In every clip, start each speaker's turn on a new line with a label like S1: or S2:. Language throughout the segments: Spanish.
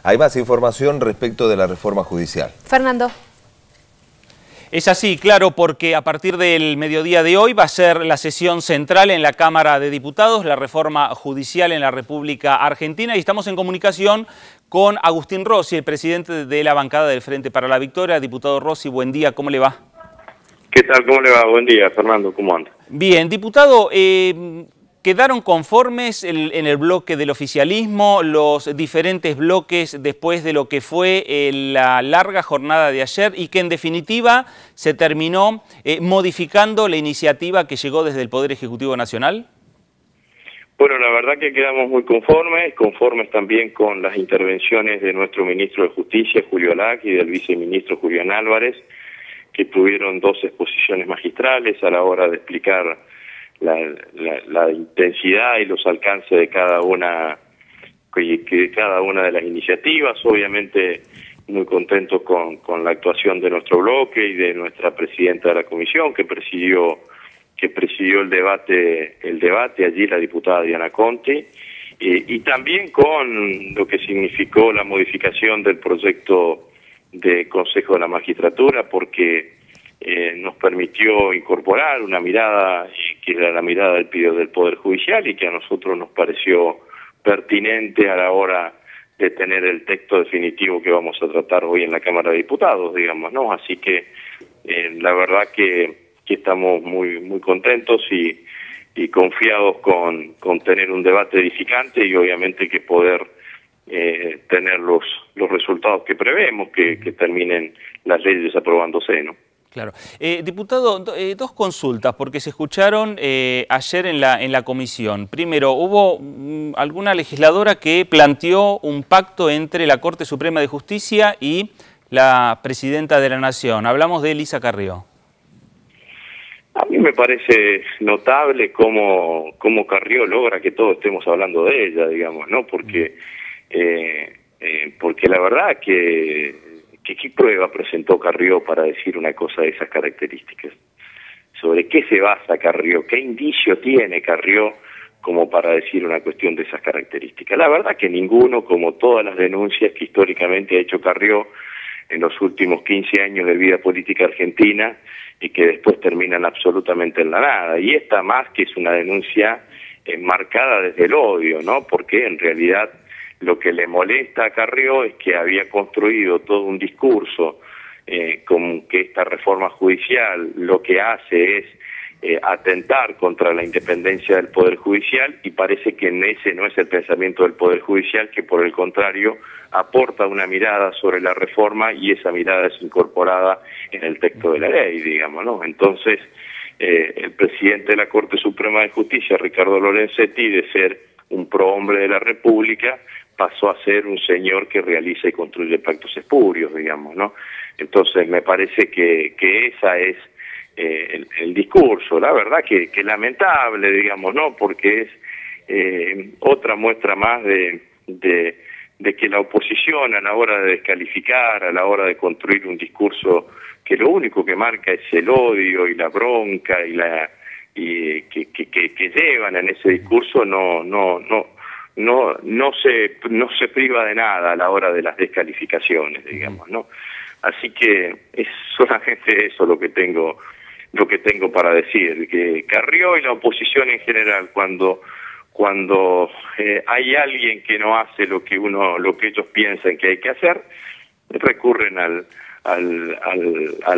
S1: Hay más información respecto de la reforma judicial.
S2: Fernando.
S3: Es así, claro, porque a partir del mediodía de hoy va a ser la sesión central en la Cámara de Diputados, la reforma judicial en la República Argentina, y estamos en comunicación con Agustín Rossi, el presidente de la bancada del Frente para la Victoria. Diputado Rossi, buen día, ¿cómo le va?
S4: ¿Qué tal? ¿Cómo le va? Buen día, Fernando, ¿cómo anda?
S3: Bien, diputado, ¿quedaron conformes en el bloque del oficialismo los diferentes bloques después de lo que fue la larga jornada de ayer y que en definitiva se terminó modificando la iniciativa que llegó desde el Poder Ejecutivo Nacional?
S4: Bueno, la verdad que quedamos muy conformes también con las intervenciones de nuestro ministro de Justicia, Julio Lac, y del viceministro Julián Álvarez, que tuvieron dos exposiciones magistrales a la hora de explicar la intensidad y los alcances de cada una de las iniciativas. Obviamente muy contentos con la actuación de nuestro bloque y de nuestra presidenta de la comisión que presidió el debate allí, la diputada Diana Conti, y también con lo que significó la modificación del proyecto de Consejo de la Magistratura, porque nos permitió incorporar una mirada que era la mirada del Poder Judicial y que a nosotros nos pareció pertinente a la hora de tener el texto definitivo que vamos a tratar hoy en la Cámara de Diputados, digamos, ¿no? Así que la verdad que estamos muy contentos y confiados con tener un debate edificante y obviamente que poder tener los resultados que prevemos, que terminen las leyes aprobándose, ¿no?
S3: Claro. Diputado, dos consultas, porque se escucharon ayer en la comisión. Primero, hubo alguna legisladora que planteó un pacto entre la Corte Suprema de Justicia y la Presidenta de la Nación. Hablamos de Elisa Carrió.
S4: A mí me parece notable cómo Carrió logra que todos estemos hablando de ella, digamos, ¿no? Porque la verdad ¿qué prueba presentó Carrió para decir una cosa de esas características? ¿Sobre qué se basa Carrió? ¿Qué indicio tiene Carrió como para decir una cuestión de esas características? La verdad que ninguno, como todas las denuncias que históricamente ha hecho Carrió en los últimos 15 años de vida política argentina y que después terminan absolutamente en la nada. Y esta más que es una denuncia marcada desde el odio, ¿no? Porque en realidad lo que le molesta a Carrió es que había construido todo un discurso con que esta reforma judicial lo que hace es atentar contra la independencia del Poder Judicial, y parece que ese no es el pensamiento del Poder Judicial, que por el contrario aporta una mirada sobre la reforma y esa mirada es incorporada en el texto de la ley, digamos, ¿no? Entonces, el presidente de la Corte Suprema de Justicia, Ricardo Lorenzetti, de ser un prohombre de la República, pasó a ser un señor que realiza y construye pactos espurios, digamos, ¿no? Entonces me parece que esa es el discurso. La verdad que lamentable, digamos, ¿no? Porque es otra muestra más de que la oposición, a la hora de descalificar, a la hora de construir un discurso que lo único que marca es el odio y la bronca y que llevan en ese discurso, no se priva de nada a la hora de las descalificaciones, digamos, ¿no? Así que es solamente eso lo que tengo para decir, que Carrió y la oposición en general, cuando hay alguien que no hace lo que ellos piensan que hay que hacer, recurren al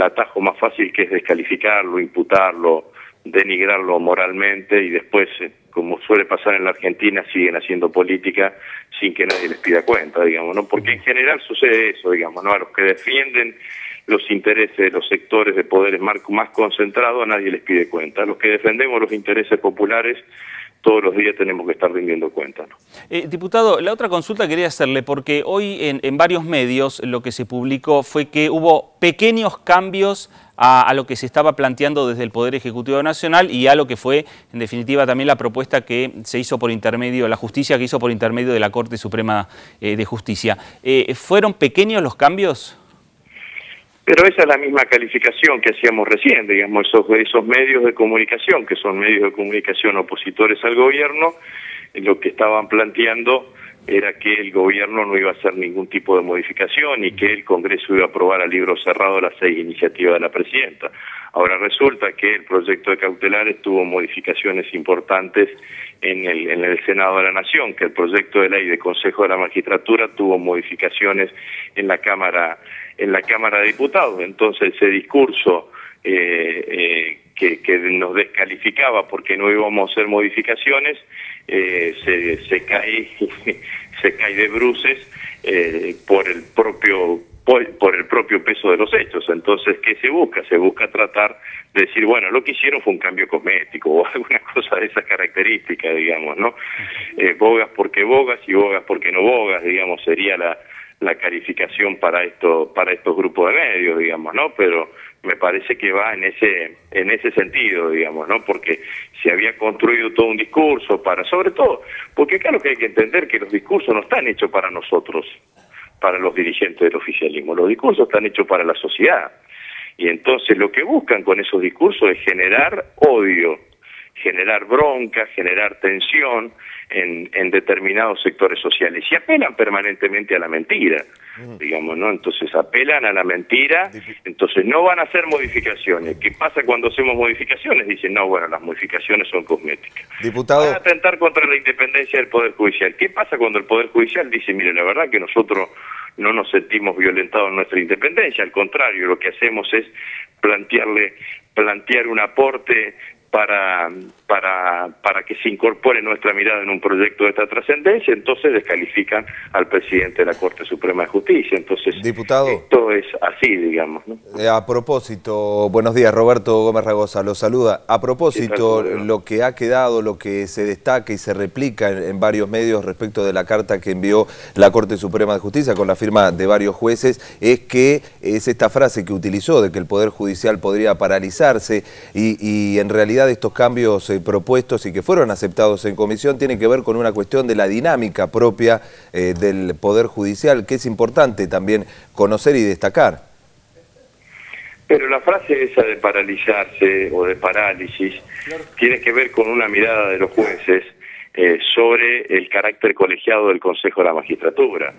S4: atajo más fácil, que es descalificarlo, imputarlo, denigrarlo moralmente, y después, como suele pasar en la Argentina, siguen haciendo política sin que nadie les pida cuenta, digamos, ¿no? Porque en general sucede eso, digamos, ¿no? A los que defienden los intereses de los sectores de poderes más concentrados, a nadie les pide cuenta. A los que defendemos los intereses populares, todos los días tenemos que estar rindiendo cuentas, ¿no?
S3: Diputado, la otra consulta quería hacerle, porque hoy en varios medios lo que se publicó fue que hubo pequeños cambios a lo que se estaba planteando desde el Poder Ejecutivo Nacional y a lo que fue, en definitiva, también la propuesta que se hizo por intermedio, la justicia que hizo por intermedio de la Corte Suprema de Justicia. ¿Fueron pequeños los cambios?
S4: Pero esa es la misma calificación que hacíamos recién, digamos, esos medios de comunicación, que son medios de comunicación opositores al gobierno, lo que estaban planteando era que el gobierno no iba a hacer ningún tipo de modificación y que el Congreso iba a aprobar a libro cerrado las 6 iniciativas de la presidenta. Ahora resulta que el proyecto de cautelares tuvo modificaciones importantes en el Senado de la Nación, que el proyecto de ley de Consejo de la Magistratura tuvo modificaciones en la Cámara de Diputados. Entonces ese discurso que nos descalificaba porque no íbamos a hacer modificaciones se cae de bruces por el propio peso de los hechos. Entonces, ¿qué se busca? Se busca tratar de decir, bueno, lo que hicieron fue un cambio cosmético o alguna cosa de esas características, digamos, ¿no? Bogas porque bogas y bogas porque no bogas, digamos, sería la calificación para estos grupos de medios, digamos, ¿no? Pero me parece que va en ese sentido, digamos, ¿no? Porque se había construido todo un discurso sobre todo, porque acá lo que hay que entender que los discursos no están hechos para nosotros, para los dirigentes del oficialismo, los discursos están hechos para la sociedad. Y entonces lo que buscan con esos discursos es generar odio, generar bronca, generar tensión en determinados sectores sociales y apelan permanentemente a la mentira, digamos, ¿no? Entonces apelan a la mentira, entonces no van a hacer modificaciones. ¿Qué pasa cuando hacemos modificaciones? Dicen, no, bueno, las modificaciones son cosméticas.
S1: Diputado,
S4: van a atentar contra la independencia del Poder Judicial. ¿Qué pasa cuando el Poder Judicial dice, mire, la verdad que nosotros no nos sentimos violentados en nuestra independencia, al contrario, lo que hacemos es plantear un aporte para que se incorpore nuestra mirada en un proyecto de esta trascendencia? Entonces descalifican al presidente de la Corte Suprema de Justicia. Entonces,
S1: diputado,
S4: esto es así, digamos, ¿no?
S1: A propósito, buenos días, Roberto Gómez Ragosa, lo saluda. A propósito, lo que ha quedado, lo que se destaca y se replica en varios medios respecto de la carta que envió la Corte Suprema de Justicia con la firma de varios jueces, es que es esta frase que utilizó de que el Poder Judicial podría paralizarse y en realidad estos cambios propuestos y que fueron aceptados en comisión tienen que ver con una cuestión de la dinámica propia del Poder Judicial, que es importante también conocer y destacar.
S4: Pero la frase esa de paralizarse o de parálisis tiene que ver con una mirada de los jueces sobre el carácter colegiado del Consejo de la Magistratura.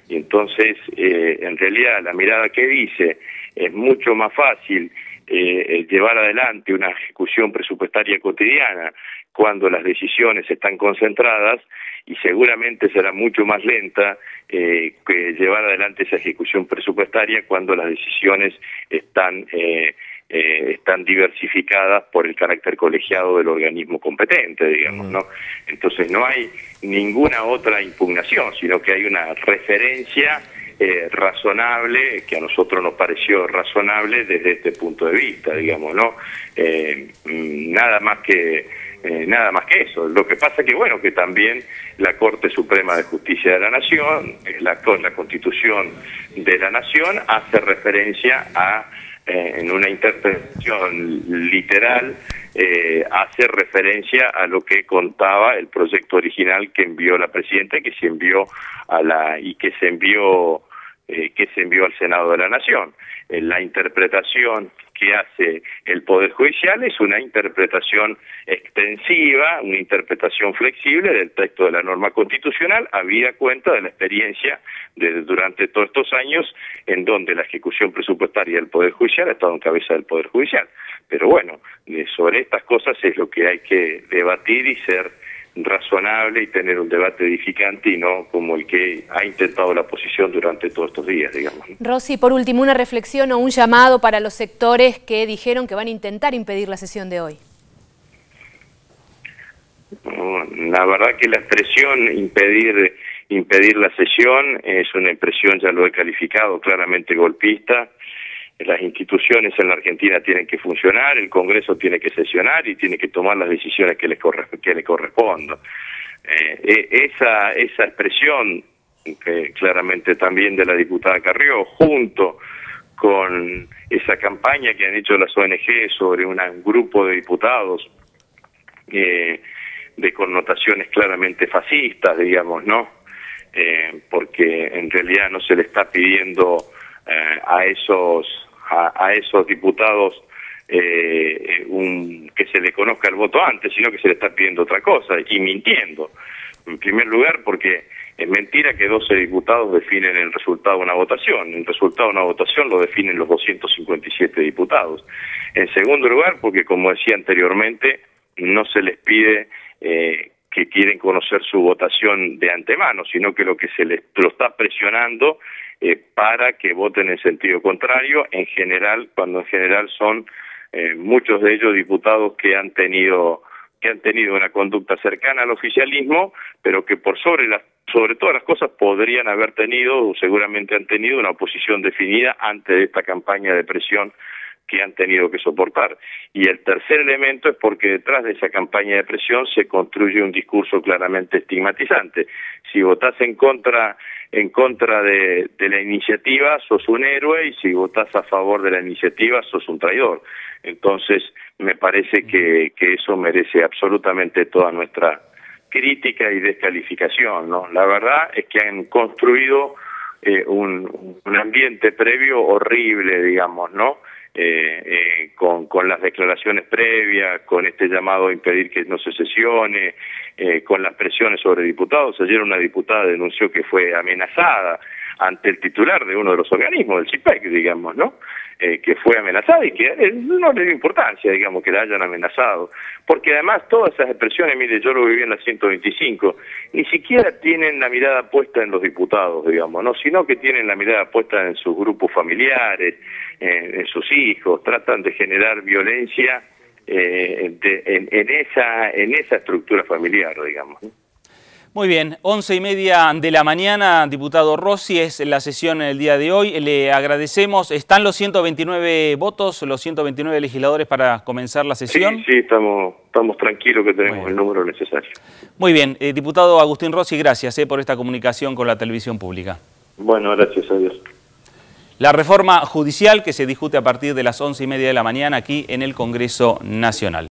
S4: Y entonces, en realidad, la mirada que dice es mucho más fácil llevar adelante una ejecución presupuestaria cotidiana cuando las decisiones están concentradas, y seguramente será mucho más lenta que llevar adelante esa ejecución presupuestaria cuando las decisiones están diversificadas por el carácter colegiado del organismo competente, digamos, ¿no? Entonces no hay ninguna otra impugnación, sino que hay una referencia razonable, que a nosotros nos pareció razonable desde este punto de vista, digamos, ¿no? Nada más que eso. Lo que pasa que, bueno, que también la Corte Suprema de Justicia de la Nación, la Constitución de la Nación, hace referencia a, en una interpretación literal, hace referencia a lo que contaba el proyecto original que envió la presidenta y que se envió al Senado de la Nación. La interpretación que hace el Poder Judicial es una interpretación extensiva, una interpretación flexible del texto de la norma constitucional, habida cuenta de la experiencia durante todos estos años en donde la ejecución presupuestaria del Poder Judicial ha estado en cabeza del Poder Judicial. Pero bueno, sobre estas cosas es lo que hay que debatir y ser razonable y tener un debate edificante y no como el que ha intentado la oposición durante todos estos días, digamos.
S2: Rossi, por último, una reflexión o un llamado para los sectores que dijeron que van a intentar impedir la sesión de hoy.
S4: La verdad que la expresión impedir la sesión es una expresión, ya lo he calificado, claramente golpista. Las instituciones en la Argentina tienen que funcionar, el Congreso tiene que sesionar y tiene que tomar las decisiones que le correspondan. Esa expresión, que claramente también de la diputada Carrió, junto con esa campaña que han hecho las ONG sobre un grupo de diputados de connotaciones claramente fascistas, digamos, ¿no? Porque en realidad no se le está pidiendo a esos diputados que se le conozca el voto antes, sino que se le está pidiendo otra cosa y mintiendo, En primer lugar, porque es mentira que 12 diputados definen el resultado de una votación. El resultado de una votación lo definen los 257 diputados. En segundo lugar, porque como decía anteriormente, no se les pide que quieren conocer su votación de antemano, sino que lo que se les lo está presionando para que voten en sentido contrario, en general, cuando en general son muchos de ellos diputados que han tenido una conducta cercana al oficialismo, pero que por sobre todas las cosas podrían haber tenido, o seguramente han tenido, una oposición definida antes de esta campaña de presión que han tenido que soportar. Y el tercer elemento es porque detrás de esa campaña de presión se construye un discurso claramente estigmatizante. Si votás en contra de la iniciativa, sos un héroe, y si votás a favor de la iniciativa, sos un traidor. Entonces, me parece que eso merece absolutamente toda nuestra crítica y descalificación, ¿no? La verdad es que han construido un ambiente previo horrible, digamos, ¿no? Con las declaraciones previas, con este llamado a impedir que no se sesione, con las presiones sobre diputados. Ayer una diputada denunció que fue amenazada ante el titular de uno de los organismos, del CIPEC, digamos, ¿no? Que fue amenazada y que no le dio importancia, digamos, que la hayan amenazado. Porque además todas esas expresiones, mire, yo lo viví en la 125, ni siquiera tienen la mirada puesta en los diputados, digamos, ¿no? Sino que tienen la mirada puesta en sus grupos familiares, en sus hijos, tratan de generar violencia en esa estructura familiar, digamos, ¿no?
S3: Muy bien, 11:30 de la mañana, diputado Rossi, es la sesión el día de hoy. Le agradecemos. ¿Están los 129 votos, los 129 legisladores para comenzar la sesión?
S4: Sí, estamos tranquilos que tenemos el número necesario.
S3: Muy bien, diputado Agustín Rossi, gracias por esta comunicación con la televisión pública.
S4: Bueno, gracias a Dios.
S3: La reforma judicial que se discute a partir de las 11:30 de la mañana aquí en el Congreso Nacional.